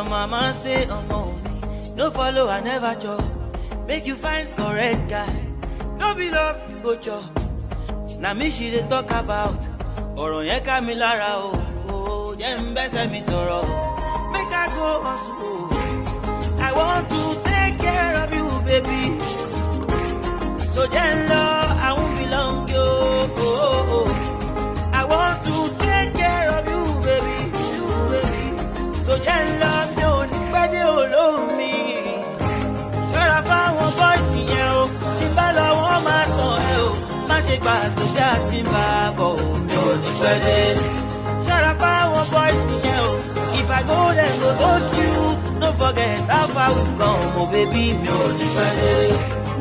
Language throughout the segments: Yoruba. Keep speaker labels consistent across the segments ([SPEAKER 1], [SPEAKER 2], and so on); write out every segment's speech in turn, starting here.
[SPEAKER 1] Your mama say, no follow, I never chop. Make you find correct guy. No be love, go chop. Now me she dey talk about. Ọ̀rọ̀ yẹn ká mi lára o. Jẹ́ n bẹ́sẹ̀ mi sọ̀rọ̀. Make I go hustle. I want to take care of you, baby. So jẹ́ n lọ, I won't be long, yo. I want to take care of you, baby. You, baby. So jẹ́ n lọ, mi ò ní pẹ́ dé olómi. Ṣọ́ra fáwọn bọ́ìsì yẹn o. Tí bá lọ wọ́n máa tàn ẹ́ o. Má ṣe gbà tó bí a ti ń bá a bọ̀ o. Mi ò ní pẹ́ dé. Ṣọ́ra fáwọn bọ́ìsì yẹn o. If I go then go ghost you. No forget how far we've come, oh baby. Mi ò ní pẹ́ dé.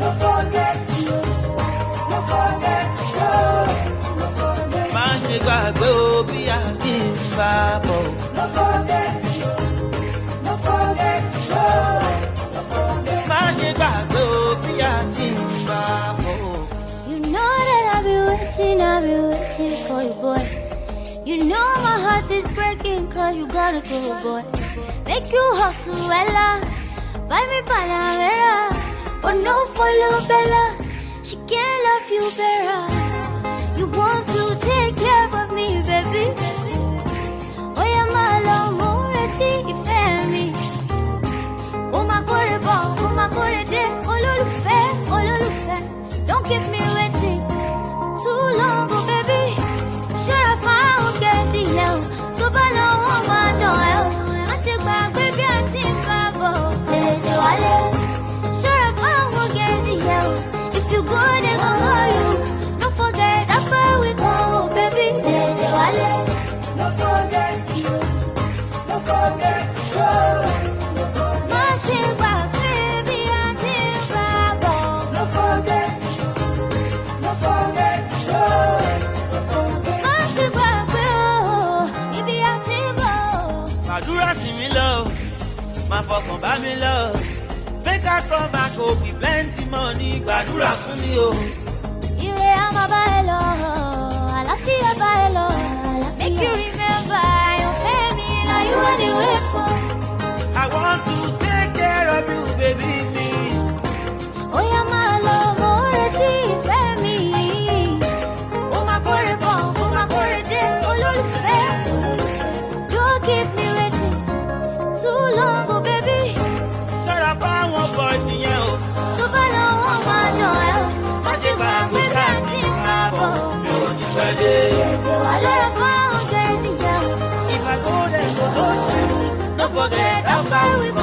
[SPEAKER 2] No forget you. No forget you. No forget.
[SPEAKER 1] Má ṣe gbàgbé o bí a ti ń bá a bọ̀.
[SPEAKER 2] No forget you. No forget you. No forget.
[SPEAKER 1] Má ṣe gbàgbé o bí a ti ń bá a bọ̀.
[SPEAKER 3] You know that I've been waiting for you, boy. You know my heart is breaking cause you gotta go, boy. Make you hustle, Ella. Buy me Panamera. But no follow Bella. She can't love you better. You want to take care of me, baby. Oh, yeah, my love, more you fair me. Oh, my God, don't keep me waiting too long, oh, baby. Should I found Casey Hill? So I know I'm my door. I should back, baby, I think Babo. Should I found Casey Hill? If you go, then go you. Don't forget how far we go, baby.
[SPEAKER 2] No forget you. No forget you. No forget.
[SPEAKER 3] Marching back, baby, I think Babo.
[SPEAKER 2] No forget you. No forget you. No forget.
[SPEAKER 3] Marching back, baby, I think Babo.
[SPEAKER 1] Àdúrà sí mi lọ, máa fọkàn bá mi lọ. Make I come back, oh, with plenty money. Gbàdúrà fún mi o.
[SPEAKER 3] Ire ama ba elo, àlàáfíà ba elo. Make you remember your family, now you are the way for.
[SPEAKER 1] I want to take care of you, baby.
[SPEAKER 3] Oh, yeah, my love, more ìfẹ́ mi. Oh, my God, olólùfẹ́. Don't keep me waiting too long, oh, baby.
[SPEAKER 1] Ṣọ́ra fáwọn bọ́ìsì yẹn o.
[SPEAKER 3] Tó bá lọ wọ́n máa dán ẹ́ o. Má ṣe gbà pé bí a ti ń kábọ̀.
[SPEAKER 1] Mi ò ní pẹ́ dé.
[SPEAKER 3] Ṣọ́ra fáwọn gẹ̀ẹ́sì yẹn o.
[SPEAKER 1] If I go then go those two. Don't forget how far we go.